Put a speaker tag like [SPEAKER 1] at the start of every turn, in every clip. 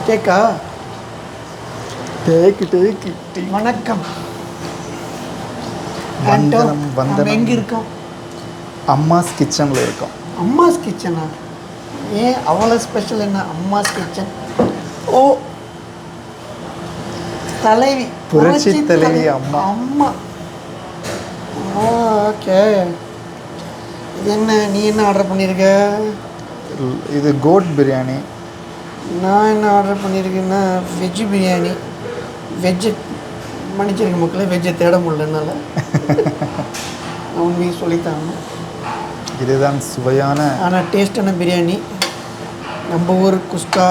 [SPEAKER 1] கேக்கா
[SPEAKER 2] டேக்கு
[SPEAKER 1] வணக்கம்.
[SPEAKER 2] வந்தனம் வந்தனம்.
[SPEAKER 1] எங்கே இருக்கோம்?
[SPEAKER 2] அம்மாஸ் கிச்சனில் இருக்கோம்.
[SPEAKER 1] அம்மாஸ் கிச்சனா? ஏன் அவ்வளோ ஸ்பெஷல் என்ன அம்மாஸ் கிச்சன்? ஓ, தலைவி,
[SPEAKER 2] புரட்சி தலைவி அம்மா.
[SPEAKER 1] அம்மா. ஓகே. இது என்ன, நீ என்ன ஆர்டர் பண்ணியிருக்க?
[SPEAKER 2] இது கோட் பிரியாணி.
[SPEAKER 1] நான் என்ன ஆர்டர் பண்ணியிருக்கேன்னா வெஜ்ஜு பிரியாணி. வெஜ்ஜு மன்னிச்சிருக்க மக்களே, வெஜ்ஜை தேட முடியலனால நான் உண்மையை சொல்லித்தாங்க.
[SPEAKER 2] இதுதான் சுவையான
[SPEAKER 1] ஆனால் டேஸ்டான பிரியாணி. நம்ம ஊர் குஸ்கா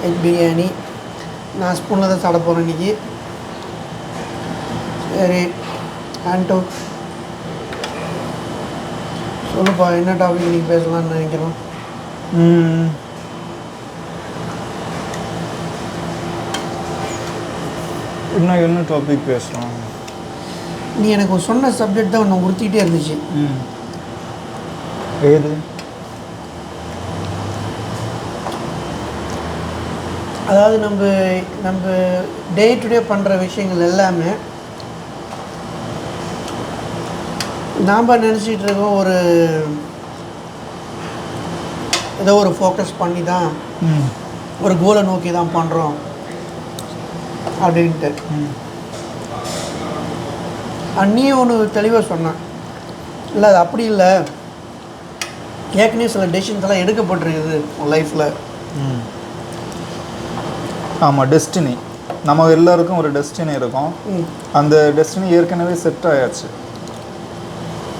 [SPEAKER 1] எக் பிரியாணி. நான் ஸ்பூனில் தான் சாப்பிட போகிறேன் இன்றைக்கி. சரி ஆண்டோ, சொல்லுப்பா, என்ன டாபிக் இன்றைக்கி பேசலாம்னு நினைக்கிறோம்?
[SPEAKER 2] இன்னும் என்ன டாபிக் பேசலாம்?
[SPEAKER 1] நீ எனக்கு சொன்ன சப்ஜெக்ட் தான் ஒன்று உறுத்திக்கிட்டே இருந்துச்சு.
[SPEAKER 2] ஏது?
[SPEAKER 1] அதாவது நம்ம டே டு டே பண்ணுற விஷயங்கள் எல்லாமே நாம் நினச்சிட்டு இருக்கோம் ஒரு ஏதோ ஒரு ஃபோக்கஸ் பண்ணி தான் ஒரு கோலை நோக்கி தான் பண்ணுறோம் அப்படின்ட்டு. நீ ஒன்று தெளிவாக சொன்ன, இல்லை அது அப்படி இல்லை, ஏற்கனவே சில டெசிஷன்ஸ் எல்லாம் எடுக்கப்பட்டிருக்குது உன் லைஃப்பில்.
[SPEAKER 2] ஆமாம், டெஸ்டினி. நம்ம எல்லாருக்கும் ஒரு டெஸ்டினி இருக்கும். அந்த டெஸ்டினி ஏற்கனவே செட் ஆயாச்சு.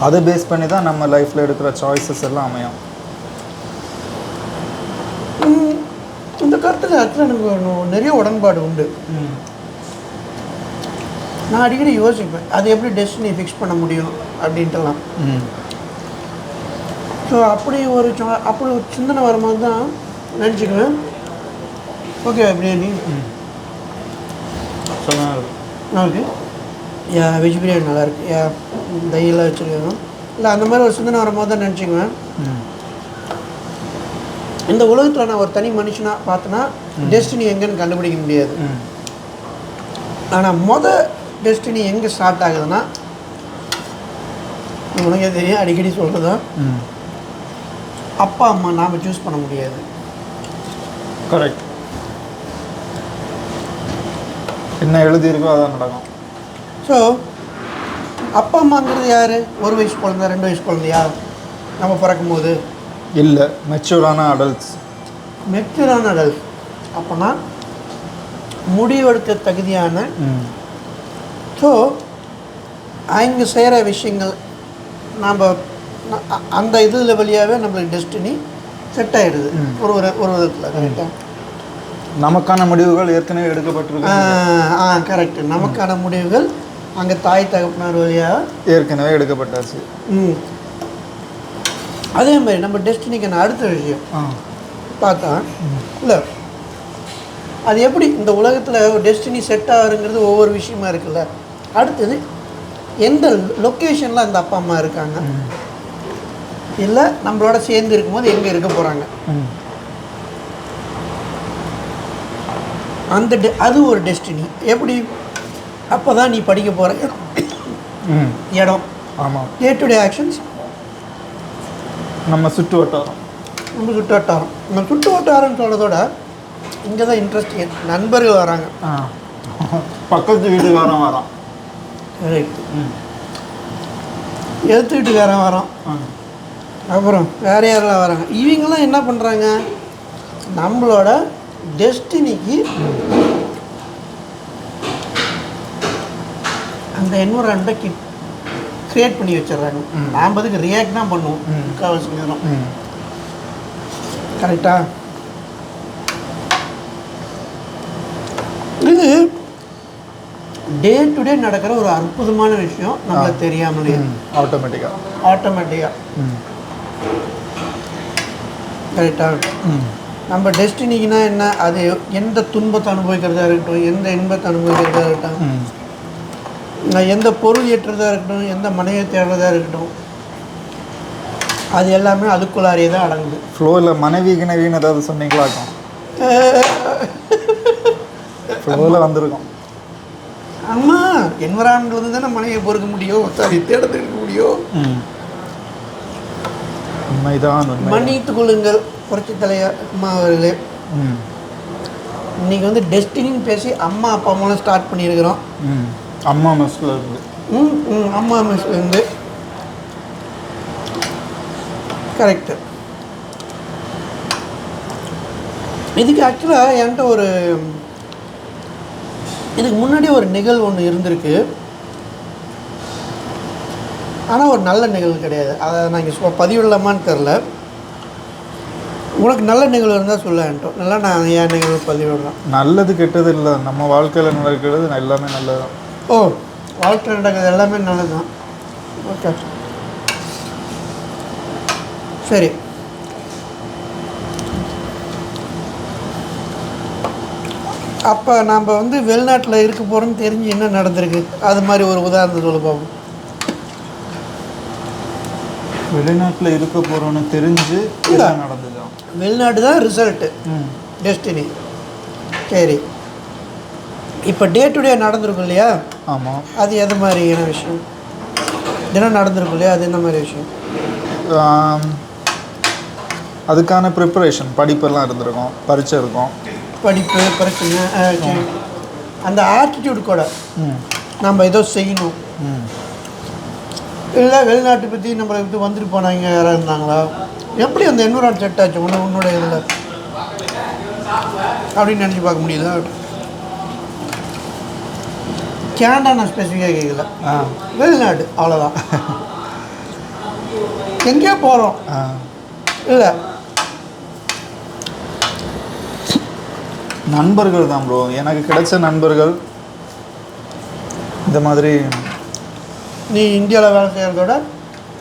[SPEAKER 2] அதை பேஸ் பண்ணி தான் நம்ம லைஃப்பில் எடுக்கிற சாய்ஸஸ் எல்லாம் அமையும்.
[SPEAKER 1] இந்த கருத்தில் ஆக்சுவலாக எனக்கு நிறைய உடன்பாடு உண்டு. நான் அடிக்கடி யோசிப்பேன், அது எப்படி டெஸ்டினி ஃபிக்ஸ் பண்ண முடியும் அப்படின்ட்டுலாம். ஸோ அப்படி ஒரு சிந்தனை வரும்போது தான் நினச்சிக்குவேன், ஓகே பிரியாணி நல்லாயிருக்கு, வெஜ் பிரியாணி நல்லாயிருக்கு, தயிரெலாம் வச்சுருக்காங்க, இல்லை அந்த மாதிரி ஒரு சிந்தனை வரும்போது தான் நினச்சிக்குவேன், இந்த உலகத்தில் நான் ஒரு தனி மனுஷனாக பார்த்தேன்னா டெஸ்டினி எங்கேன்னு கண்டுபிடிக்க முடியாது. ஆனால் டெஸ்டினி எங்கே ஸ்டார்ட் ஆகுதுன்னா, உனக்கே தெரியும், அடிக்கடி சொல்கிறதான், அப்பா அம்மா நாம் சூஸ் பண்ண முடியாது.
[SPEAKER 2] கரெக்ட். என்ன எழுதியிருக்கோ அதான் நடக்கும்.
[SPEAKER 1] ஸோ அப்பா அம்மாங்கிறது யார்? ஒரு வயசு குழந்தை, 2 வயசு குழந்தையா நம்ம பிறக்கும்போது?
[SPEAKER 2] இல்லை, மெச்சூரான அடல்ட்ஸ்.
[SPEAKER 1] மெச்சூரான அடல்ட்ஸ் அப்போனா முடிவெடுக்க தகுதியான. ஸோ அவங்க செய்கிற விஷயங்கள் நாம் அந்த இதில் வழியாகவே நம்மளுக்கு டெஸ்டினி செட் ஆகிடுது ஒரு விதத்தில். கரெக்டாக
[SPEAKER 2] நமக்கான முடிவுகள் ஏற்கனவே எடுக்கப்பட்டிருக்கு.
[SPEAKER 1] கரெக்டு. நமக்கான முடிவுகள் அங்கே தாய் தகப்பனார் வழியாக ஏற்கனவே
[SPEAKER 2] எடுக்கப்பட்டாச்சு.
[SPEAKER 1] அதே மாதிரி நம்ம டெஸ்டினிக்கான அடுத்த விஷயம் பார்த்தா, இல்லை அது எப்படி இந்த உலகத்தில் ஒரு டெஸ்டினி செட் ஆகுங்கிறது ஒவ்வொரு விஷயமா இருக்குல்ல. அடுத்தது எந்த லொக்கேஷனில் அந்த அப்பா அம்மா இருக்காங்க, இல்லை நம்மளோட சேர்ந்து இருக்கும்போது எங்கே இருக்க போகிறாங்க, அந்த அது ஒரு டெஸ்டினி. எப்படி? அப்போ தான் நீ படிக்க போகிற இடம்,
[SPEAKER 2] ஆமாம்,
[SPEAKER 1] டே டு டே ஆக்ஷன்ஸ்,
[SPEAKER 2] நம்ம சுற்று வட்டாரம்.
[SPEAKER 1] நம்ம சுற்று வட்டாரம்னு சொல்கிறதோட இங்கே தான் இன்ட்ரெஸ்ட். நண்பர்கள் வராங்க,
[SPEAKER 2] பக்கத்து வீட்டுக்காரன் வரான்,
[SPEAKER 1] ரைட்டு, எதிர்த்து வீட்டுக்காரன் வரான், அப்புறம் வேறு யாரெல்லாம் வராங்க. இவங்கெல்லாம் என்ன பண்ணுறாங்க, நம்மளோட டெஸ்டினிக்கு அந்த என்வரான்மெண்ட்டை கிரியேட் பண்ணி வச்சிடுறாங்க. நாம் அதுக்கு ரியாக்ட் தான் பண்ணுவோம் முக்கால்வாசி நேரம். கரெக்டா? இது டே டு டே நடக்கிற ஒரு அற்புதமான விஷயம், நம்மளுக்கு தெரியாமலே ஆட்டோமேட்டிக்காக. கரெக்டா? நம்ம டெஸ்டினிக்குனா என்ன, அது எந்த துன்பத்தை அனுபவிக்கிறதா இருக்கட்டும், எந்த இன்பத்தை அனுபவிக்கிறதா இருக்கட்டும், எந்த பொருள் ஏற்றுறதா இருக்கட்டும், எந்த மனையை தேடுறதா இருக்கட்டும், அது எல்லாமே அதுக்குள்ளாரியே தான் அடங்குது.
[SPEAKER 2] ஃப்ளோவில் மனைவி கிணவின்னு ஏதாவது சொன்னீங்களா? ஃப்ளோவில் வந்திருக்கோம்.
[SPEAKER 1] அம்மா என்வரான்மெண்ட் வந்து தானே மனைவியை பொறுக்க முடியும், சாரி தேடத்துக்க முடியும்.
[SPEAKER 2] உண்மைதான்.
[SPEAKER 1] மன்னித்துக் கொள்ளுங்கள் புரட்சி தலைவர் அம்மா அவர்களே. இன்னைக்கு வந்து டெஸ்டினின்னு பேசி அம்மா அப்பா மூலம் ஸ்டார்ட் பண்ணியிருக்கிறோம்.
[SPEAKER 2] அம்மா மெஸ்ஸில் இருந்து
[SPEAKER 1] அம்மா மெஸ்லேருந்து கரெக்டு. இதுக்கு ஆக்சுவலாக என்கிட்ட ஒரு இதுக்கு முன்னாடி ஒரு நிகழ்வு ஒன்று இருந்திருக்கு. ஆனால் ஒரு நல்ல நிகழ்வு கிடையாது. அதை நான் இங்கே பதிவிடலாமான்னு தெரில. உனக்கு நல்ல நிகழ்வு இருந்தால் சொல்ல என்கிட்ட. நல்லா நான் என் நிகழ்வு பதிவிடுறேன்.
[SPEAKER 2] நல்லது கெட்டது இல்லை, நம்ம வாழ்க்கையில் நடக்கிறது எல்லாமே நல்லதுதான்.
[SPEAKER 1] ஓ, வாழ்க்கையில் நடக்கிறது எல்லாமே நல்லது தான். ஓகே சரி. அப்போ நாம் வந்து வெளிநாட்டில் இருக்க போகிறோன்னு தெரிஞ்சு என்ன நடந்திருக்கு, அது மாதிரி ஒரு உதாரணத்தை சொல்ல பார்ப்போம்.
[SPEAKER 2] வெளிநாட்டில் இருக்க போகிறோன்னு தெரிஞ்சு இதான் நடந்தது.
[SPEAKER 1] வெளிநாட்டு தான் ரிசல்ட்டு, டெஸ்டினி. சரி, இப்போ டே டு டே நடந்திருக்கும் இல்லையா?
[SPEAKER 2] ஆமாம்.
[SPEAKER 1] அது எது மாதிரியான விஷயம்? தினம் நடந்திருக்கும் இல்லையா? அது என்ன மாதிரி விஷயம்?
[SPEAKER 2] அதுக்கான ப்ரிப்பரேஷன், படிப்பெல்லாம் இருந்திருக்கும், பரீட்சை இருக்கும்.
[SPEAKER 1] படிப்பு பிரச்சனை, அந்த ஆட்டிடியூட் கூட நம்ம ஏதோ செய்யணும். இல்லை வெளிநாட்டை பற்றி நம்மளை விட்டு வந்துட்டு போனாங்க யாராக இருந்தாங்களா, எப்படி அந்த என்வரான் செட் ஆச்சு உன்னோட இதில் அப்படின்னு நினச்சி பார்க்க முடியுதா? கேனடா நான் ஸ்பெசிஃபிக்காக கேட்கல, வெளிநாடு அவ்வளோதான். எங்கேயோ போகிறோம் இல்லை,
[SPEAKER 2] நண்பர்கள் தான் ப்ரோ. எனக்கு கிடைச்ச நண்பர்கள் இந்த மாதிரி.
[SPEAKER 1] நீ இந்தியாவில் வேலை செய்கிறதோட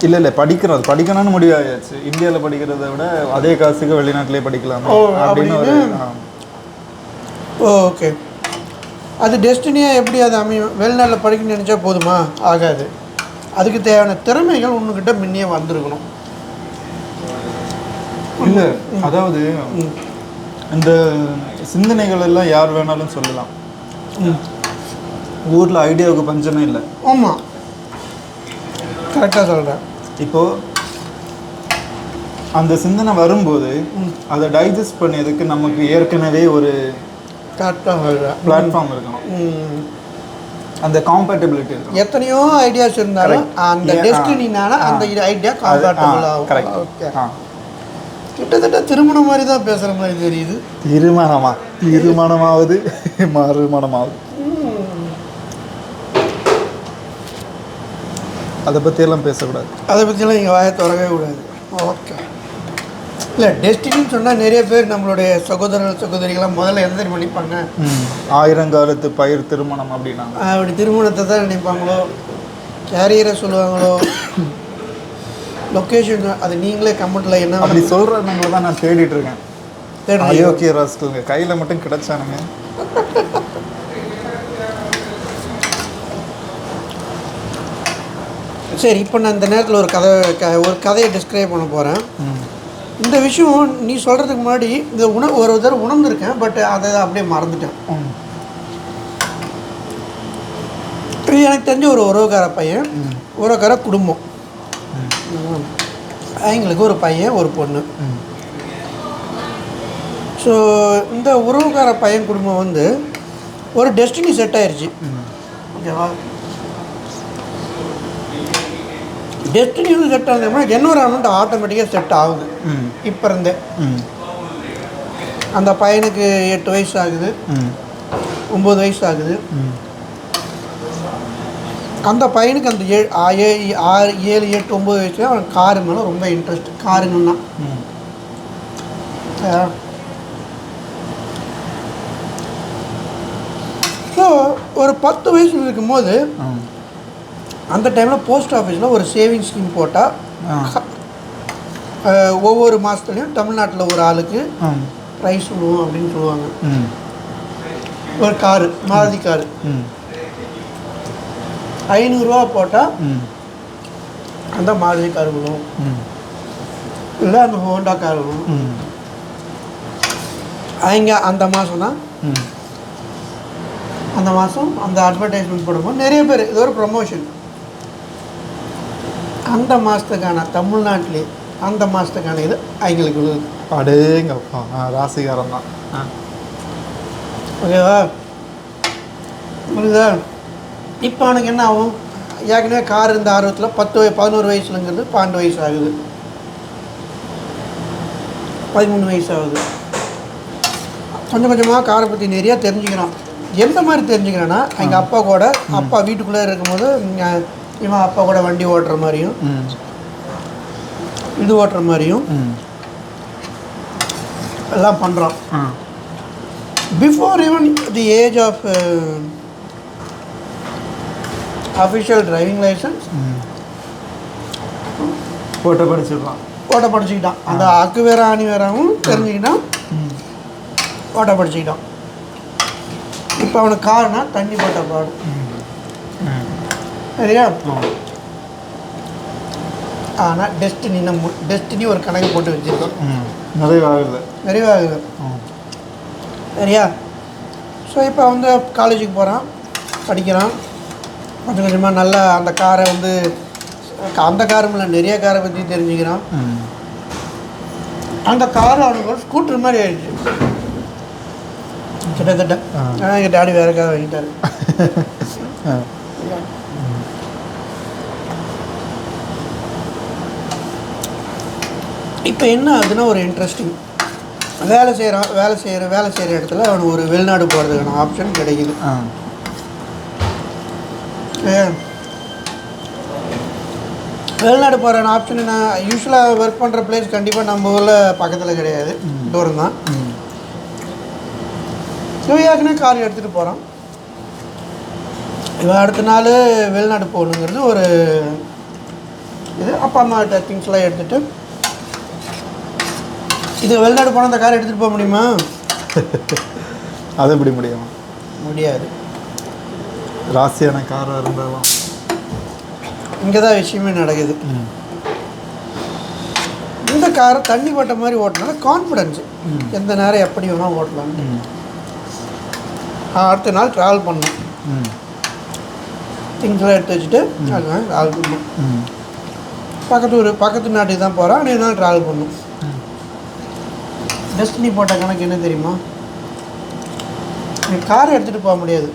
[SPEAKER 2] இல்லை படிக்கணும்னு முடிவாயாச்சு. இந்தியாவில் படிக்கிறத விட அதே காசுக்கு வெளிநாட்டிலே படிக்கலாம் அப்படின்னு ஒரு.
[SPEAKER 1] ஓகே, அது டெஸ்டினியாக எப்படி அது அமையும்? வெளிநாட்டில் படிக்கணும்னு நினச்சா போதுமா? ஆகாது. அதுக்கு தேவையான திறமைகள் உன்னுக்கிட்ட முன்னே வந்திருக்கணும்.
[SPEAKER 2] இல்லை, அதாவது இந்த சிந்தனைகள் எல்லாம் யார் வேணாலும் சொல்லலாம். ஊரில் ஐடியாவுக்கு பஞ்சமே இல்லை.
[SPEAKER 1] ஆமாம், கரெக்டாக சொல்கிறேன்.
[SPEAKER 2] இப்போது அந்த சிந்தனை வரும்போது அதை டைஜஸ்ட் பண்ணியதுக்கு நமக்கு ஏற்கனவே ஒரு பிளாட்ஃபார்ம் இருக்கணும், அந்த காம்பேட்டபிலிட்டி இருக்கணும்.
[SPEAKER 1] எத்தனையோ ஐடியாஸ் இருந்தாலும் அந்த டெஸ்டினினால அந்த ஐடியா காம்பேட்டபிள் ஆகும்.
[SPEAKER 2] கரெக்ட்.
[SPEAKER 1] ஓகே, கிட்டத்தட்ட திருமணம் மாதிரி தான் பேசுகிற மாதிரி தெரியுது.
[SPEAKER 2] திருமணமாவது மறுமணமாவது அதை பற்றியெல்லாம் பேசக்கூடாது.
[SPEAKER 1] அதை பற்றியெல்லாம் இங்கே வாயை திறக்கவே கூடாது. ஓகே, இல்லை டெஸ்டினின்னு சொன்னால் நிறைய பேர் நம்மளுடைய சகோதரிகளாம் முதல்ல எந்த நினைப்பாங்க?
[SPEAKER 2] 1000 காலத்து பயிர் திருமணம் அப்படின்னா
[SPEAKER 1] அப்படி திருமணத்தை தான் நினைப்பாங்களோ, கேரியரை சொல்லுவாங்களோ, லொக்கேஷன். அது நீங்களே கமெண்ட்டில் என்ன
[SPEAKER 2] அப்படி சொல்கிறவங்கள தான் நான் தேடிட்டு இருக்கேன். அயோக்கிய ராஸ்கல்ங்க கையில் மட்டும் கிடைச்சானுங்க.
[SPEAKER 1] சரி, இப்போ நான் இந்த நேரத்தில் ஒரு கதையை டிஸ்கிரைப் பண்ண போகிறேன். இந்த விஷயம் நீ சொல்கிறதுக்கு முன்னாடி இந்த ஒரு தடவை உணர்ந்திருக்கேன், பட் அதை அப்படியே மறந்துட்டேன். இது எனக்கு தெரிஞ்ச ஒரு உறவுக்கார பையன், உறவுக்கார குடும்பம். அவங்களுக்கு ஒரு பையன் ஒரு பொண்ணு. ஸோ இந்த உறவுக்கார பையன் குடும்பம் வந்து ஒரு டெஸ்டினி செட் ஆயிடுச்சு. ஓகேவா? டெஸ்டினி வந்து செட் ஆனதுன்னா என்விரான்மெண்ட் ஆட்டோமேட்டிக்காக செட் ஆகுது. இப்போ இருந்தே அந்த பையனுக்கு 8 வயசு ஆகுது, 9 வயசு ஆகுது. அந்த பையனுக்கு அந்த 6, 7, 8, 9 வயசுல அவனுக்கு காரு மேலே ரொம்ப இன்ட்ரெஸ்ட். காருங்கன்னா ஸோ ஒரு 10 வயசுல இருக்கும்போது அந்த டைமில் போஸ்ட் ஆஃபீஸில் ஒரு சேவிங் ஸ்கீம் போட்டால் ஒவ்வொரு மாதத்துலேயும் தமிழ்நாட்டில் ஒரு ஆளுக்கு ப்ரைஸ் விடுவோம் அப்படின்னு சொல்லுவாங்க. ஒரு காரு, மாருதி காரு 500 போட்டால் அந்த மாருதி கார் விடும், இல்லை அந்த ஹோண்டா கார் விடும். அவங்க அந்த மாதம் தான்
[SPEAKER 2] ம்
[SPEAKER 1] அந்த மாதம் அந்த அட்வர்டைஸ்மெண்ட் போடும்போது நிறைய பேர் இது ஒரு ப்ரொமோஷன். அந்த மாதத்துக்கான தமிழ்நாட்டிலே அந்த மாதத்துக்கான இது அவங்களுக்கு விழுது.
[SPEAKER 2] அடேங்கப்பா ராசிகாரம் தான்.
[SPEAKER 1] ஓகேவா? புரியுதா? இப்போ அவனுக்கு என்ன ஆகும்? ஏற்கனவே கார் இருந்த ஆர்வத்தில் 11 வயசுலங்கிறது 12 வயசு ஆகுது, 13 வயசு ஆகுது. கொஞ்சம் கொஞ்சமாக காரை பற்றி நிறையா தெரிஞ்சுக்கிறான். எந்த மாதிரி தெரிஞ்சுக்கிறான்னா, எங்கள் அப்பா கூட அப்பா வீட்டுக்குள்ளே இருக்கும்போது இவன் அப்பா கூட வண்டி ஓட்டுற மாதிரியும் இது ஓட்டுற மாதிரியும் எல்லாம் பண்ணுறான். Before even the age of official driving licence
[SPEAKER 2] ஓட்ட படிச்சுக்கிட்டான்.
[SPEAKER 1] அந்த அக்கு வேற ஆணி வேறாவும் தெரிஞ்சுக்கிட்டான், ஓட்ட படிச்சுக்கிட்டான். இப்போ அவனுக்கு காரணா தண்ணி போட்ட பாடு. சரியா? ஆனால் டெஸ்டினி ஒரு கணக்கு போட்டு வச்சுருக்கோம். நிறைவாகுது. சரியா? ஸோ இப்போ வந்து காலேஜுக்கு போகிறான், படிக்கிறான். கொஞ்சம் கொஞ்சமாக நல்லா அந்த காரை வந்து அந்த காரும் இல்லை நிறைய காரை பற்றி தெரிஞ்சுக்கிறான். அந்த கார் அவனுக்கு ஒரு ஸ்கூட்டர் மாதிரி ஆயிடுச்சு கிட்டத்தட்ட. ஆனால் எங்கள் டாடி வேறு கார் வாங்கிட்டாரு. இப்போ என்ன ஆகுதுன்னா ஒரு இன்ட்ரெஸ்டிங் வேலை செய்கிற இடத்துல அவனுக்கு ஒரு வெளிநாடு போகிறதுக்கான ஆப்ஷன் கிடைக்குது. வெளிநாடு போகிற ஆப்ஷன் நான் யூஸ்வலாக ஒர்க் பண்ணுற பிளேஸ் கண்டிப்பாக நம்ம ஊரில் பக்கத்தில் கிடையாது, தூரம் தான். ஏற்கனவே கார் எடுத்துகிட்டு போகிறான். இவன் அடுத்த நாள் வெளிநாடு போகணுங்கிறது ஒரு இது. அப்பா அம்மாட்ட திங்ஸ்லாம் எடுத்துகிட்டு இது வெளிநாடு போனால் அந்த காரை எடுத்துகிட்டு போக முடியுமா?
[SPEAKER 2] அது எப்படி முடியாது. ராசியான காராக இருந்தாலும்
[SPEAKER 1] இங்கே தான் விஷயமே நடக்குது. இந்த காரை தண்ணி பட்ட மாதிரி ஓட்டினால கான்ஃபிடென்ஸு எந்த நேரம் எப்படி வேணால் ஓட்டலாம். அடுத்த நாள் ட்ராவல் பண்ணோம், திங்ஸ்லாம் எடுத்து வச்சுட்டு ட்ராவல் பண்ணோம். பக்கத்து நாட்டுக்கு தான் போகிறோம், அன்றைய நாள் ட்ராவல் பண்ணோம். டெஸ்டினி போட்ட கணக்கு என்ன தெரியுமா? காரை எடுத்துகிட்டு போக முடியாது.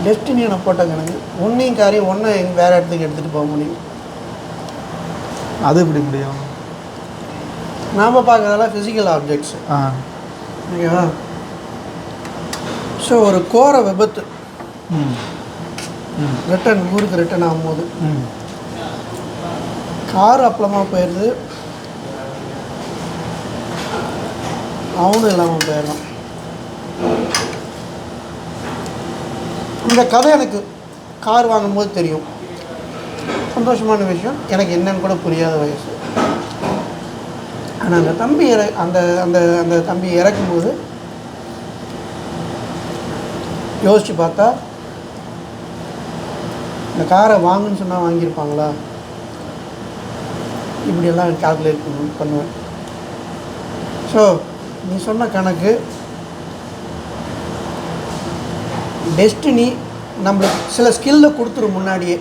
[SPEAKER 1] டெஸ்டினியை போட்ட கணக்கு ஒன்றையும் காரையும் ஒன்றை வேறு இடத்துக்கு எடுத்துகிட்டு போக முடியும்.
[SPEAKER 2] அது எப்படி முடியும்?
[SPEAKER 1] நாம் பார்க்குறதெல்லாம் ஃபிசிக்கல் ஆப்ஜெக்ட்ஸ். ஓகேவா? ஸோ ஒரு கோர விபத்து ஊருக்கு ரிட்டர்ன் ஆகும்போது கார் அப்பளமாக போயிடுது, அவனும் இல்லாமல் போயிடலாம். இந்த கதை எனக்கு கார் வாங்கும்போது தெரியும். சந்தோஷமான விஷயம், எனக்கு என்னன்னு கூட புரியாத வயசு. ஆனால் அந்த தம்பி அந்த அந்த அந்த தம்பி இறக்கும்போது யோசித்து பார்த்தா இந்த காரை வாங்குன்னு சொன்னால் வாங்கியிருப்பாங்களா? இப்படியெல்லாம் கால்குலேட் பண்ணுவேன். ஸோ நீ சொன்ன கணக்கு டெஸ்டினி நம்மளுக்கு சில ஸ்கில்லை கொடுத்துரும் முன்னாடியே.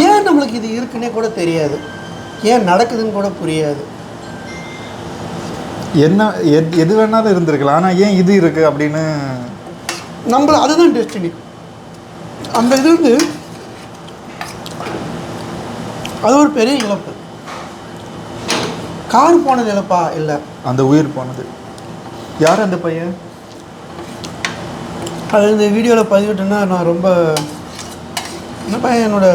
[SPEAKER 1] ஏன் நம்மளுக்கு இது இருக்குன்னே கூட தெரியாது, ஏன் நடக்குதுன்னு கூட புரியாது.
[SPEAKER 2] என்ன எது வேணாலும் இருந்திருக்கலாம், ஆனால் ஏன் இது இருக்குது அப்படின்னு
[SPEAKER 1] நம்மள அதுதான் டெஸ்டினி. அந்த இது வந்து அது ஒரு பெரிய இழப்பு. கார் போனது இழப்பா? இல்லை,
[SPEAKER 2] அந்த உயிர் போனது. யார் அந்த பையன்?
[SPEAKER 1] அது இந்த வீடியோவில் பதிவிட்டேன்னா நான் ரொம்ப என்ன பையன் என்னோட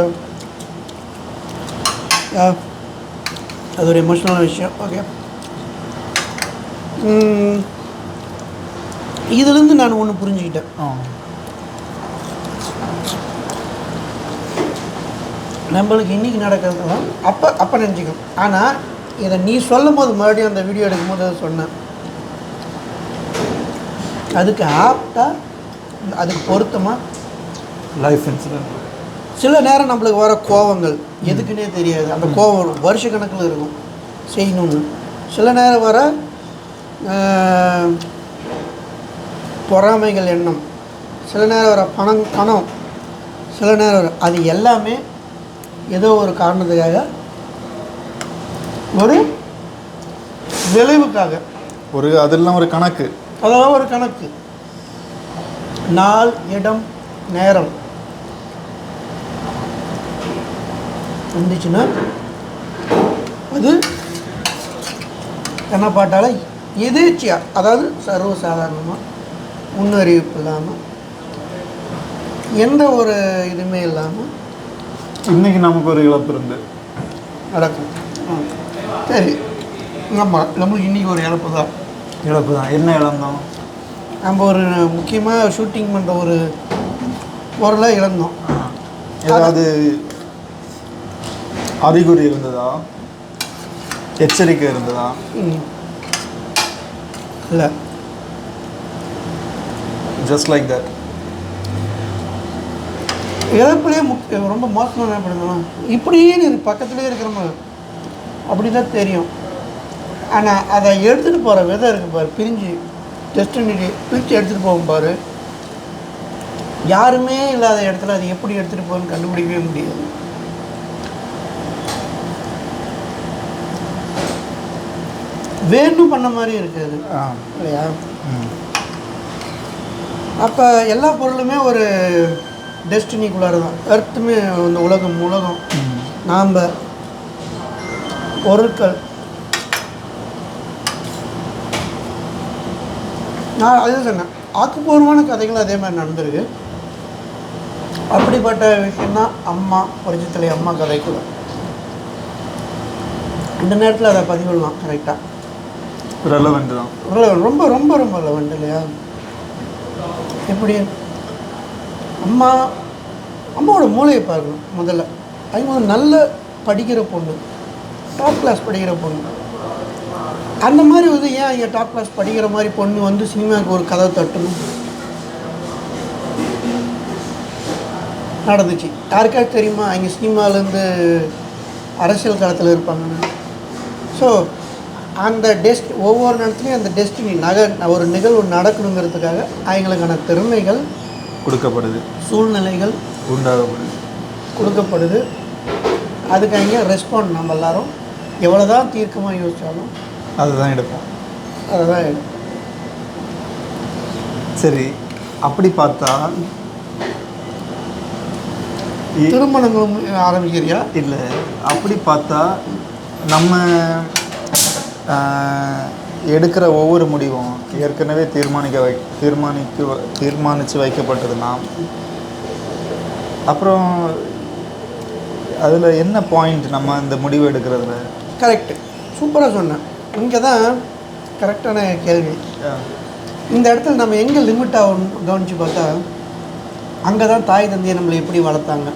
[SPEAKER 1] அது ஒரு எமோஷ்னலான விஷயம். ஓகே, இதுலேருந்து நான் ஒன்று புரிஞ்சுக்கிட்டேன். நம்மளுக்கு இன்றைக்கி நடக்கிறது தான் அப்போ நினச்சிக்கணும். ஆனால் இதை நீ சொல்லும் போது மறுபடியும் அந்த வீடியோ எடுக்கும்போது அதை சொன்னேன். அதுக்கு ஆப்டாக அதுக்கு பொருத்தமாக
[SPEAKER 2] லைஃப் இன்சூரன்ஸ்
[SPEAKER 1] சில நேரம் நம்மளுக்கு வர கோவங்கள் எதுக்குன்னே தெரியாது, அந்த கோவம் வருஷ கணக்கில் இருக்கும் செய்யணும்னு. சில நேரம் வர பொறாமைகள் எண்ணம், சில நேரம் வர பணம் சில நேரம் வர, அது எல்லாமே ஏதோ ஒரு காரணத்துக்காக, ஒரு விளைவுக்காக,
[SPEAKER 2] அதெல்லாம் ஒரு கணக்கு,
[SPEAKER 1] அதெல்லாம் ஒரு கணக்கு. நாள், இடம், நேரம் வந்துச்சுன்னா அது என்ன பாட்டால எதேச்சியா, அதாவது சர்வசாதாரணமாக முன்னறிவிப்பு இல்லாமல் எந்த ஒரு இதுவுமே இல்லாமல்
[SPEAKER 2] இன்னைக்கு நமக்கு ஒரு இழப்பு இருந்து
[SPEAKER 1] நடக்கும். சரி, ஆமாம், நம்மளுக்கு இன்றைக்கி ஒரு இழப்பு தான்.
[SPEAKER 2] என்ன இழந்தோம்?
[SPEAKER 1] நம்ம ஒரு முக்கியமாக ஷூட்டிங் பண்ணுற ஒரு பொருளை இழந்தோம்.
[SPEAKER 2] ஏதாவது அறிகுறி இருந்ததா, எச்சரிக்கை இருந்ததா?
[SPEAKER 1] இல்லை,
[SPEAKER 2] ஜஸ்ட் லைக் தட்.
[SPEAKER 1] இழப்புலேயே ரொம்ப மோசமாக என்ன பண்ணுறோம், இப்படியே பக்கத்துலேயே இருக்கிறோம் அப்படி தான் தெரியும். ஆனால் அதை எடுத்துகிட்டு போகிற விதம் இருக்குது பாரு, பிரிஞ்சு டெஸ்டினி பிரித்து எடுத்துகிட்டு போகும் பாரு, யாருமே இல்லாத இடத்துல அது எப்படி எடுத்துகிட்டு போகணும்னு கண்டுபிடிக்கவே முடியாது. வேணும் பண்ண மாதிரி இருக்குது இல்லையா? அப்போ எல்லா பொருளுமே ஒரு டெஸ்டினிக்குள்ளார தான். எர்த்துமே இந்த உலகம் நாம் பொருட்கள். நான் அதே சொன்னேன், ஆக்கப்பூர்வமான கதைகள் அதே மாதிரி நடந்திருக்கு. அப்படிப்பட்ட விஷயந்தான் அம்மா, பரிச்சயத்திலே அம்மா கதைக்குள்ள. இந்த நேரத்தில் அதை பதிவிடலாம். கரெக்டாக
[SPEAKER 2] ரெலவெண்ட் தான்,
[SPEAKER 1] ரொம்ப ரொம்ப ரொம்ப ரெலவெண்ட் இல்லையா? எப்படி அம்மாவோட மூளையை பாருங்கள். முதல்ல அவங்க நல்ல படிக்கிற பொண்ணு, டாப் கிளாஸ் படிக்கிற பொண்ணு. அந்த மாதிரி வந்து ஏன் ஐயா டாப் கிளாஸ் படிக்கிற மாதிரி பொண்ணு வந்து சினிமாவுக்கு ஒரு கதை தட்டணும் நடந்துச்சு. யாருக்காச்சும் தெரியுமா அவங்க சினிமாவிலேருந்து அரசியல் காலத்தில் இருப்பாங்கன்னு? ஸோ அந்த ஒவ்வொரு நேரத்துலையும் அந்த டெஸ்டினி ஒரு நிகழ்வு நடக்கணுங்கிறதுக்காக அவங்களுக்கான திறமைகள்
[SPEAKER 2] கொடுக்கப்படுது, சூழ்நிலைகள்
[SPEAKER 1] கொடுக்கப்படுது. அதுக்கு அவங்க ரெஸ்பாண்ட் நம்ம எல்லாரும் எவ்வளோ தான் தீர்க்கமாக யோசித்தாலும்
[SPEAKER 2] அதுதான் எடுப்போம். சரி, அப்படி பார்த்தா
[SPEAKER 1] திருமணங்களும் ஆரம்பிக்கிறியா?
[SPEAKER 2] இல்லை, அப்படி பார்த்தா நம்ம எடுக்கிற ஒவ்வொரு முடிவும் ஏற்கனவே தீர்மானித்து வைக்கப்பட்டதுன்னா அப்புறம் அதில் என்ன பாயிண்ட் நம்ம இந்த முடிவு எடுக்கிறதுல?
[SPEAKER 1] கரெக்டு, சூப்பராக சொன்னேன். இங்கே தான் கரெக்டான கேள்வி. இந்த இடத்துல நம்ம எங்கே லிமிட் ஆகணும் கவனித்து பார்த்தா, அங்கே தான் தாய் தந்தையை நம்மளை எப்படி வளர்த்தாங்க.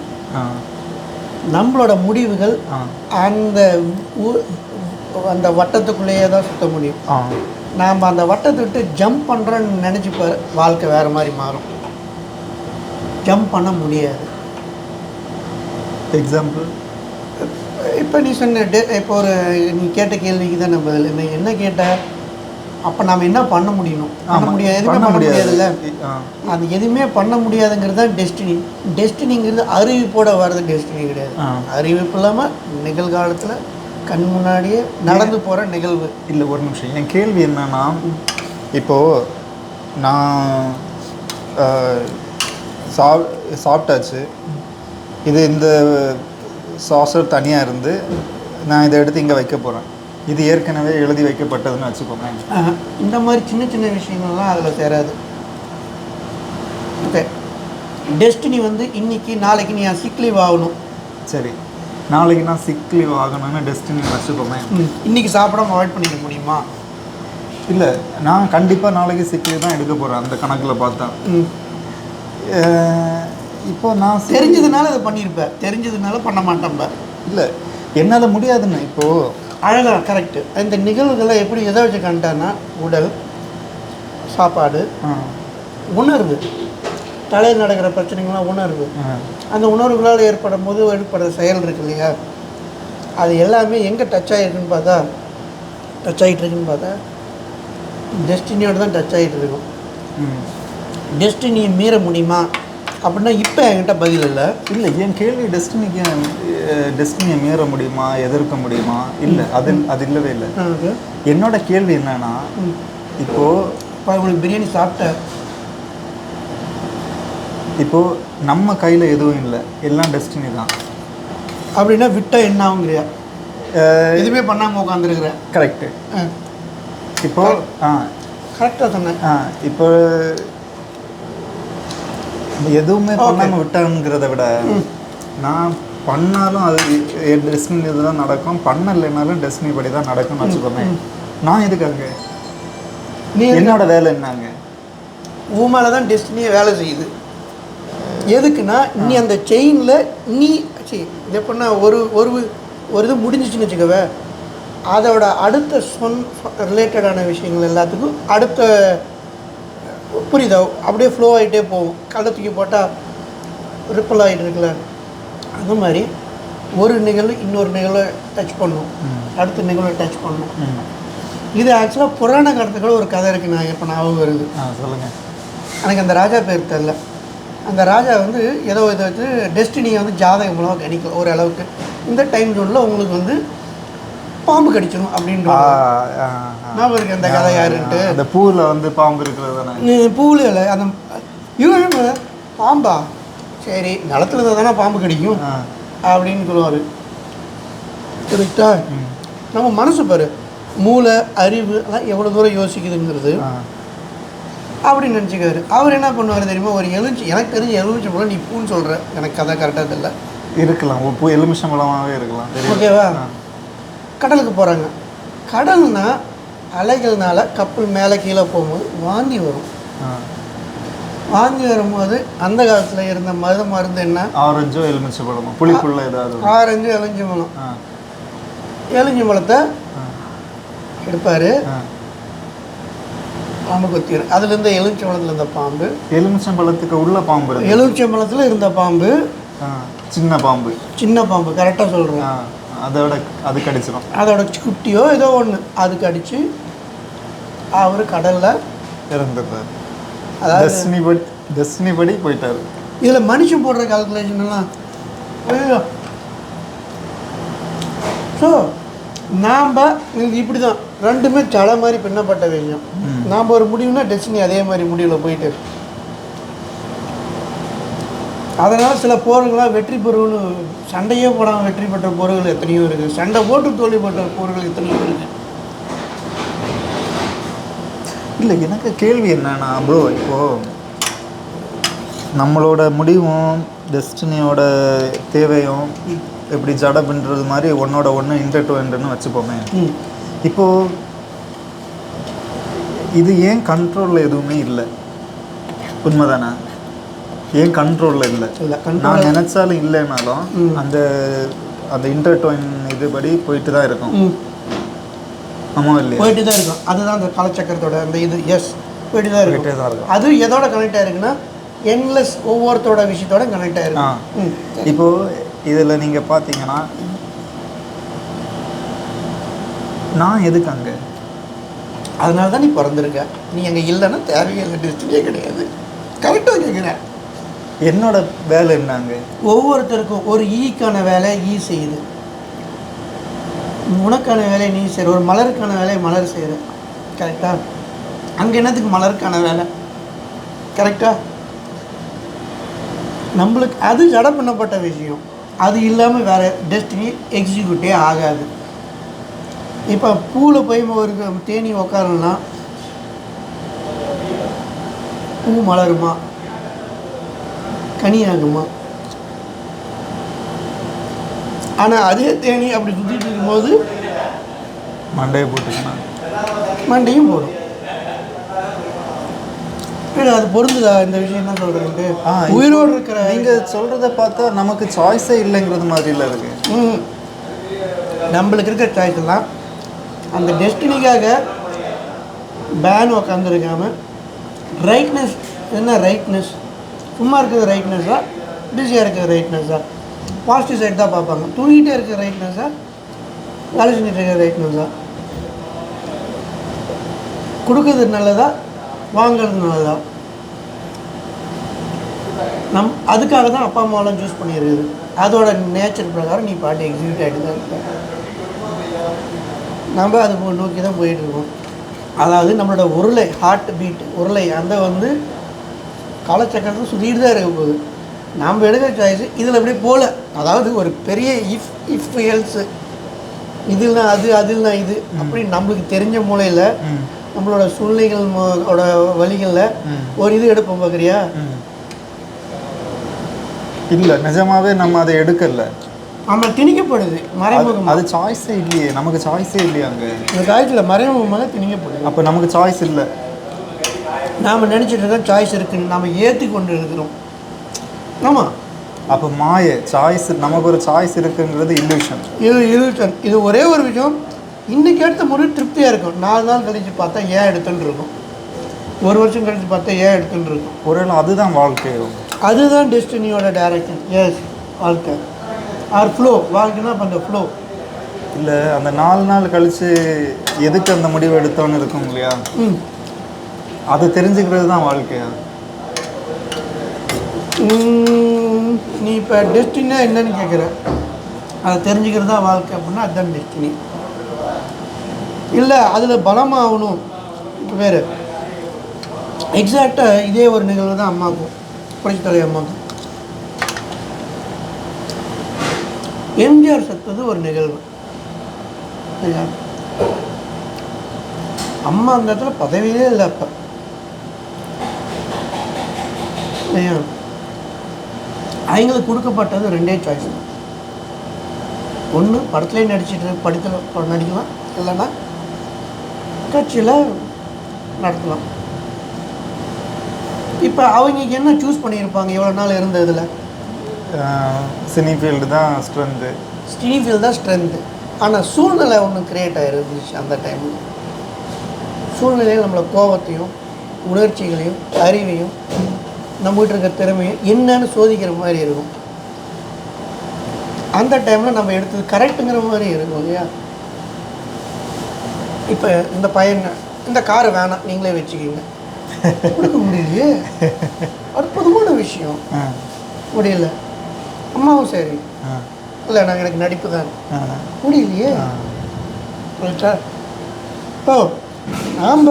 [SPEAKER 1] நம்மளோட முடிவுகள் அந்த வட்டத்துக்குள்ளேயே தான் சுத்த முடியும். நாம் அந்த வட்டத்தை விட்டு ஜம்ப் பண்ணுறோன்னு நினச்சிப்பார், வாழ்க்கை வேறு மாதிரி மாறும். ஜம்ப் பண்ண முடியாது.
[SPEAKER 2] எக்ஸாம்பிள்,
[SPEAKER 1] இப்போ நீ சொன்ன இப்போ நீ கேட்ட கேள்விக்கு தான் நம்ம பதில். என்ன கேட்ட, அப்போ நாம் என்ன பண்ண முடியணும்? பண்ண முடியாது, எதுவுமே பண்ண முடியாதுல்ல. அது எதுவுமே பண்ண முடியாதுங்கிறது தான் டெஸ்டினி. டெஸ்டினிங்கிறது அறிவிப்போட வர்றது டெஸ்டினி கிடையாது. அறிவிப்பு இல்லாமல் நிகழ்காலத்தில் கண் முன்னாடியே நடந்து போகிற நிகழ்வு.
[SPEAKER 2] இல்லை, ஒரு நிமிஷம். என் கேள்வி என்னன்னா, இப்போது நான் சாப்பிட்டாச்சு, இது இந்த சாசர் தனியாக இருந்து நான் இதை எடுத்து இங்கே வைக்க போகிறேன், இது ஏற்கனவே எழுதி வைக்கப்பட்டதுன்னு வச்சுக்கோங்க.
[SPEAKER 1] இந்த மாதிரி சின்ன சின்ன விஷயங்கள்லாம் அதில் சேராது. ஓகே, டெஸ்டினி வந்து இன்னைக்கு நாளைக்கு நீ சிக் லீவ் ஆகணும்.
[SPEAKER 2] சரி, நாளைக்கு நான் சிக் லீவ் ஆகணும்னு டெஸ்டினி வச்சுக்கோங்க.
[SPEAKER 1] இன்றைக்கி சாப்பிடாம அவாய்ட் பண்ணிக்க முடியுமா?
[SPEAKER 2] இல்லை, நான் கண்டிப்பாக நாளைக்கு சிக் லீவ் தான் எடுக்க போகிறேன் அந்த கணக்கில் பார்த்தா. இப்போ நான்
[SPEAKER 1] தெரிஞ்சதுனால அதை பண்ணியிருப்பேன், தெரிஞ்சதுனால பண்ண மாட்டேன்ப.
[SPEAKER 2] இல்லை, என்னால் முடியாதுன்னு. இப்போது
[SPEAKER 1] அழகாக கரெக்டு. இந்த நிகழ்வுகளை எப்படி எதை வச்சு கண்டான்னா, உடல், சாப்பாடு, உணர்வு. தலையில் நடக்கிற பிரச்சனைகள்லாம் உணர்வு. அந்த உணர்வுகளால் ஏற்படும் போது ஏற்படுற செயல் இருக்கு இல்லையா, அது எல்லாமே எங்கே டச் ஆகிருக்குன்னு பார்த்தா டெஸ்டினியோடு தான் டச் ஆகிட்டு இருக்கும். டெஸ்டினியை மீற முடியுமா அப்படின்னா இப்போ என்கிட்ட பதில் இல்லை.
[SPEAKER 2] என் கேள்வி டெஸ்டினியை மீற முடியுமா, எதிர்க்க முடியுமா? இல்லை, அது இல்லவே இல்லை. என்னோட கேள்வி என்னன்னா,
[SPEAKER 1] இப்போது உங்களுக்கு பிரியாணி சாப்பிட்டேன்,
[SPEAKER 2] இப்போது நம்ம கையில் எதுவும் இல்லை, எல்லாம் டெஸ்டினி தான்
[SPEAKER 1] அப்படின்னா விட்டால் என்ன ஆகுங்கிறியா? எதுவுமே பண்ணாமல் உட்காந்துருக்குறேன்.
[SPEAKER 2] கரெக்டு. இப்போ
[SPEAKER 1] கரெக்டாக சொன்னேன்.
[SPEAKER 2] இப்போ எதுவுமே பண்ணாமல் விட்டாங்கிறத விட, நான் பண்ணாலும் அது டெஸ்டினி தான் நடக்கும், பண்ணலைனாலும் டெஸ்டினி படி தான் நடக்கும்னு வச்சுக்கோமே. நான் எதுக்காங்க? என்னோட வேலை என்னங்க?
[SPEAKER 1] உன் மேலே தான் டெஸ்டினியே வேலை செய்யுது. எதுக்குன்னா நீ அந்த செயினில் நீ எப்படின்னா ஒரு இது முடிஞ்சிச்சுன்னு வச்சுக்கவே, அதோட அடுத்த ரிலேட்டடான விஷயங்கள் எல்லாத்துக்கும் அடுத்த புரியுதா அப்படியே ஃப்ளோ ஆகிட்டே போகும். கடை தூக்கி போட்டால் ரிப்பல் ஆகிட்டு இருக்குல்ல, அந்த மாதிரி ஒரு நிகழ்வு இன்னொரு நிகழ்வை டச் பண்ணும், அடுத்த நிகழ்வை டச் பண்ணும். இது ஆக்சுவலாக புராண காலத்துக்குள்ள ஒரு கதை இருக்குது. நான் இப்போ ஞாபகம் வருது.
[SPEAKER 2] சொல்லுங்கள்.
[SPEAKER 1] எனக்கு அந்த ராஜா பேர் தெரில. அந்த ராஜா வந்து ஏதோ இதை வந்து டெஸ்டினியை வந்து ஜாதகம் மூலமாக கணிக்கும் ஓரளவுக்கு. இந்த டைம் ஜோனில் உங்களுக்கு வந்து பாம்பு கடிச்சிடும் அப்படின்ற ஞாபகம் இருக்குது அந்த கதை. யாருன்ட்டு
[SPEAKER 2] அந்த பூவில் வந்து பாம்பு இருக்கிறது தானே?
[SPEAKER 1] பூவில் இல்லை, அந்த இவன் பாம்பா, சரி நிலத்துல இருந்தால் தானே பாம்பு கடிக்கும் அப்படின்னு சொல்லுவார். கரெக்டா? நம்ம மனசு பாரு, மூளை அறிவு அதான் எவ்வளோ தூரம் யோசிக்குதுங்கிறது அப்படின்னு நினச்சிக்காரு. அவர் என்ன பண்ணுவார் தெரியுமா, ஒரு எனக்கு தெரிஞ்ச எலுமிச்சை பழம் நீ பூன்னு சொல்கிற, எனக்கு கதை கரெக்டாக தெரியல,
[SPEAKER 2] இருக்கலாம் பூ எலுமிச்சை பழமாகவே இருக்கலாம்.
[SPEAKER 1] ஓகேவா? கடலுக்கு போகிறாங்க. கடல்னா அலைகள்னால கப்பல் மேலே கீழே போகும்போது வாந்தி வரும். வாந்தி வரும்போது அந்த காலத்தில் இருந்த மருந்து என்ன?
[SPEAKER 2] ஆரஞ்சோ எலுமிச்சை பழமோ, புளிப்புள்ள ஏதாவது.
[SPEAKER 1] ஆரஞ்சு எலுமிச்சை பழம். எலுமிச்சை பழத்தை எடுப்பார், பாம்பு கொத்திடும். அதுலேருந்து எலுமிச்சை பழத்தில் இருந்த பாம்பு,
[SPEAKER 2] எலுமிச்சம் பழத்துக்கு உள்ள பாம்பு,
[SPEAKER 1] எலுமிச்சை பழத்தில் இருந்த பாம்பு சின்ன பாம்பு கரெக்டாக சொல்கிறேன்.
[SPEAKER 2] அது கடிச்சிடும்.
[SPEAKER 1] அதோட குட்டியோ ஏதோ ஒன்று அது கடிச்சு அவர் கடலில்
[SPEAKER 2] இறந்துட்டார். அதாவது டெஸ்டினி படி போயிட்டார்.
[SPEAKER 1] இதில் மனுஷன் போடுற கால்குலேஷன்லாம் ஸோ நாம் இப்படி தான் ரெண்டுமே சடை மாதிரி பின்னப்பட்ட விஷயம். நாம் ஒரு முடிவுனா டெஸ்டினி அதே மாதிரி முடிவில் போயிட்டு, அதனால் சில போர்கள்லாம் வெற்றி பெறுன்னு சண்டையே போடாமல் வெற்றி பெற்ற போர்கள் எத்தனையோ இருக்குது, சண்டை போட்டு தோல்வி பெற்ற போர்கள் எத்தனையோ இருக்குது.
[SPEAKER 2] இல்லை, எனக்கு கேள்வி என்னன்னா ப்ரோ, இப்போது நம்மளோட முடிவும் டெஸ்டினியோட தேவையும் எப்படி ஜட பண்ணுறது மாதிரி ஒன்னோட ஒன்று இன்டர்டுவெண்ட்னு வச்சுப்போமே. இப்போது இது ஏன் கண்ட்ரோலில் எதுவுமே இல்லை? உண்மைதானே? ஏன் கண்ட்ரோலில் இல்லை? நான் நினச்சாலும் இல்லைனாலும் அந்த அந்த இன்டர்டுவென் இதுபடி போயிட்டு தான் இருக்கும். ஆமாம் இல்லையா? போயிட்டு தான் இருக்கும். அதுதான் அந்த காலச்சக்கரத்தோட அந்த இது. எஸ், போயிட்டு தான் இருக்கும். அது எதோட கனெக்ட் ஆகிருக்குன்னா என்லெஸ் ஒவ்வொருத்தோட விஷயத்தோட கனெக்ட் ஆகிருக்கும். இப்போது இதில் நீங்கள் பார்த்தீங்கன்னா நான் எதுக்கு அங்கே? அதனால தான் நீ பிறந்திருக்க. நீ அங்கே இல்லைன்னா தேவையில்லை, டெஸ்டினியே கிடையாது. கரெக்டாக கேட்குறேன். என்னோட வேலை என்னங்க? ஒவ்வொருத்தருக்கும் ஒரு ஈக்கான வேலை ஈ செய்யுது, உனக்கான வேலையை நீ செய்கிற, ஒரு மலருக்கான வேலையை மலர் செய்கிற. கரெக்டாக? அங்கே என்னத்துக்கு மலருக்கான வேலை? கரெக்டாக? நம்மளுக்கு அது ஜட பண்ணப்பட்ட விஷயம். அது இல்லாமல் வேறு டெஸ்டினி எக்ஸிக்யூட்டே ஆகாது. இப்போ பூவில் போய் ஒரு தேனி உக்காரணும்னா பூ மலருமா, கனியாகுமா? ஆனால் அதே தேனி அப்படி சுற்றிட்டு இருக்கும்போது மண்டையை போட்டுக்கணும், மண்டையும் போடும். அது பொருந்துதா இந்த விஷயம்? என்ன சொல்கிறது? உயிரோடு இருக்கிற நீங்கள் சொல்கிறத பார்த்தா நமக்கு சாய்ஸே இல்லைங்கிறது மாதிரி இல்லை இருக்குது. நம்மளுக்கு இருக்கிற சாய்ஸ் எல்லாம் அந்த டெஸ்டினிக்காக பேன் உக்காந்துருக்காமல் ரைட்னஸ் என்ன ரைட்னஸ்
[SPEAKER 1] சும்மா இருக்கிறது ரைட்னஸாக, பிஸியாக இருக்கிறது ரைட்னஸாக, பாசிட்டிவ் சைடு தான் பார்ப்பாங்க. தூங்கிட்டே இருக்கிற ரைட்னஸாக, வேலை செஞ்சுட்டு இருக்கிற ரைட்னஸாக, கொடுக்குறது நல்லதா, வாங்கிறது நல்லதா? அதுக்காக தான் அப்பா அம்மாவெல்லாம் சூஸ் பண்ணியிருக்குது. அதோட நேச்சர் பிரகாரம் நீ பாட்டு எக்ஸிக்யூட் ஆகிட்டு தான் இருப்ப. நம்ம அது நோக்கி தான் போயிட்டுருக்கோம். அதாவது நம்மளோட உருளை, ஹார்ட் பீட் உருளை அந்த வந்து காலச்சக்கரத்தை சுற்றிட்டு தான் இருக்க போகுது. நம்ம எடுக்கிற சாய்ஸு இதில் அப்படியே போகல. அதாவது ஒரு பெரிய இஃப் எல்ஸு, இதுனா அது அதுனா இது அப்படி நம்மளுக்கு தெரிஞ்ச மூலையில் நம்மளோட சூழ்நிலைகளோட வழிகளில் ஒரு இது எடுப்போம். பார்க்குறியா?
[SPEAKER 2] இல்லை, நிஜமாவே நம்ம அதை எடுக்கல.
[SPEAKER 1] நம்ம திணிக்கப்படுது மறைமுகமாக.
[SPEAKER 2] அது சாய்ஸே இல்லையே, நமக்கு சாய்ஸே இல்லையே. அங்கே
[SPEAKER 1] இந்த காலத்தில் மறைமுகமாக திணிக்கப்படுது.
[SPEAKER 2] அப்போ நமக்கு சாய்ஸ் இல்லை.
[SPEAKER 1] நாம் நினச்சிட்டு இருக்கோம் சாய்ஸ் இருக்குன்னு, நாம் ஏற்றி கொண்டு இருக்கிறோம். ஆமாம்,
[SPEAKER 2] அப்போ சாய்ஸ், நமக்கு ஒரு சாய்ஸ் இருக்குங்கிறது இல்லூஷன்.
[SPEAKER 1] இல்லூஷன். இது ஒரே ஒரு விஷயம், இன்றைக்கி எடுத்த முறை திருப்தியாக இருக்கும். 4 நாள் கழித்து பார்த்தா ஏன் எடுத்துன்னு இருக்கும், 1 வருஷம் கழித்து பார்த்தா ஏன் எடுத்துன்னு இருக்கும்.
[SPEAKER 2] ஒருவேளை அதுதான் வாழ்க்கை,
[SPEAKER 1] அதுதான் டெஸ்டினியோட டைரக்ஷன். எஸ், வாழ்க்கை ஆர் ஃப்ளோ. வாழ்க்கைன்னா அப்போ அந்த ஃப்ளோ
[SPEAKER 2] இல்லை. அந்த 4 நாள் கழித்து எதுக்கு அந்த முடிவு எடுத்தோன்னு இருக்கும் இல்லையா, அதை தெரிஞ்சுக்கிறது தான் வாழ்க்கையா?
[SPEAKER 1] நீ இப்போ டெஸ்டினா என்னன்னு கேட்குற, அதை தெரிஞ்சுக்கிறது தான் வாழ்க்கை அப்படின்னா அதுதான் டெஸ்டினி. இல்லை அதில் பலமாகணும். இப்போ வேறு எக்ஸாக்டாக இதே ஒரு நிகழ்வு தான் அம்மாவுக்கும், புரட்சித்தலை அம்மாவுக்கும். எம்ஜிஆர் செத்தது ஒரு நிகழ்வு. அம்மா அந்த இடத்துல பதவியே இல்லை. அப்போ அவங்களுக்கு கொடுக்கப்பட்டது 2 சாய்ஸ் தான். ஒன்று படத்துலேயே நடிக்கலாம், இல்லைன்னா கட்சியில் நடத்தலாம். இப்போ அவங்க என்ன சூஸ் பண்ணியிருப்பாங்க இவ்வளோ நாள் இருந்ததில்?
[SPEAKER 2] சினி ஃபீல்டு தான் ஸ்ட்ரென்த்து.
[SPEAKER 1] சினி ஃபீல்டு தான் ஸ்ட்ரென்த்து. ஆனால் சூழ்நிலை ஒன்று க்ரியேட் ஆகிருந்துச்சு அந்த டைமில். சூழ்நிலையில் நம்மளை கோபத்தையும் உணர்ச்சிகளையும் அறிவையும் நம்மகிட்ட இருக்கிற திறமையும் என்னன்னு சோதிக்கிற மாதிரி இருக்கும். அந்த டைமில் நம்ம எடுத்தது கரெக்டுங்கிற மாதிரி இருக்கும் இல்லையா? இப்போ இந்த பையன் இந்த காரை வேணாம் நீங்களே வச்சுக்கிங்க, கொடுக்க முடியலையே. அற்புதமான விஷயம், முடியல. அம்மாவும் சரி, இல்லை நாங்கள் எனக்கு நடிப்பு தான், முடியலையே. ரைட்டா? இப்போ நாம்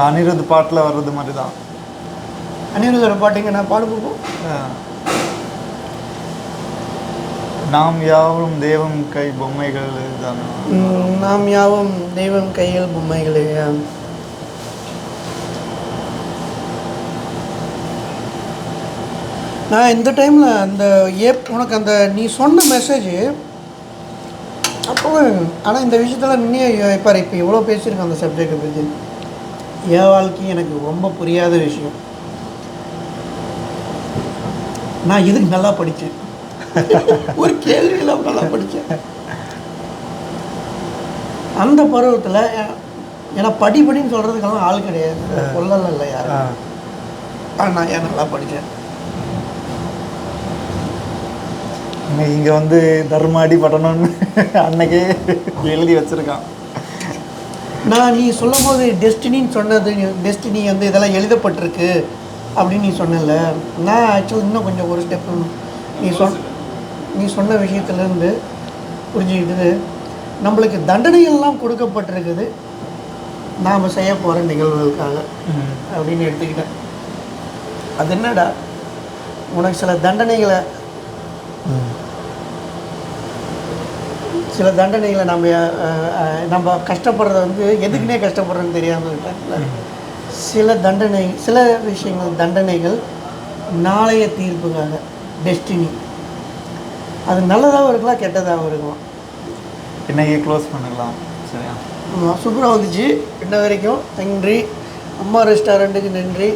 [SPEAKER 2] அனிருத் பாட்டில் வர்றது மாதிரி தான்.
[SPEAKER 1] அனிருத்தோட பாட்டிங்க நான் பாடு போகும்.
[SPEAKER 2] நாம் யாவும் தெய்வம் கை பொம்மைகள் தான்.
[SPEAKER 1] நாம் யாவும் தெய்வம் கையில் பொம்மைகளே. நான் இந்த டைமில் அந்த உனக்கு அந்த நீ சொன்ன மெசேஜ் அப்போ, ஆனால் இந்த விஷயத்தில் நீ இப்போ இவ்வளோ பேசியிருக்கேன் அந்த சப்ஜெக்டை பற்றி. என் வாழ்க்கையும் எனக்கு ரொம்ப புரியாத விஷயம். நான் இதுக்கு நல்லா படித்தேன், ஒரு கேள்வியில் நல்லா படித்தேன். அந்த பருவத்தில் ஏன்னா படின்னு சொல்கிறதுக்கெல்லாம் ஆள் கிடையாது, சொல்லலாம் இல்லை யாரும். ஆனால் நான் ஏன் நல்லா படித்தேன்.
[SPEAKER 2] இங்கே வந்து தர்மாடி பட்டணும்னு அன்னைக்கே எழுதி வச்சுருக்கான்.
[SPEAKER 1] நான் நீ சொல்லும் போது டெஸ்டினின்னு சொன்னது, டெஸ்டினி வந்து இதெல்லாம் எழுதப்பட்டிருக்கு அப்படின்னு நீ சொன்னல. நான் ஆக்சுவலி இன்னும் கொஞ்சம் ஒரு ஸ்டெப் நீ சொன்ன விஷயத்துலேருந்து புரிஞ்சுக்கிட்டு நம்மளுக்கு தண்டனைகள்லாம் கொடுக்கப்பட்டிருக்குது நாம் செய்ய போகிற நிகழ்வுகளுக்காக அப்படின்னு எடுத்துக்கிட்டேன். அது என்னடா, உனக்கு சில தண்டனைகளை நம்ம கஷ்டப்படுறது வந்து எதுக்குன்னே கஷ்டப்படுறோன்னு தெரியாமல் இருக்காங்கல்ல. சில விஷயங்கள் தண்டனைகள் நாளைய தீர்ப்புக்காக, டெஸ்டினி. அது நல்லதாகவும் இருக்கலாம், கெட்டதாகவும் இருக்கலாம்.
[SPEAKER 2] இன்னைக்கு க்ளோஸ் பண்ணிடலாம். சரியா?
[SPEAKER 1] சூப்பராக வந்துச்சு. இன்ன வரைக்கும் நன்றி. அம்மா ரெஸ்டாரண்ட்டுக்கு நன்றி.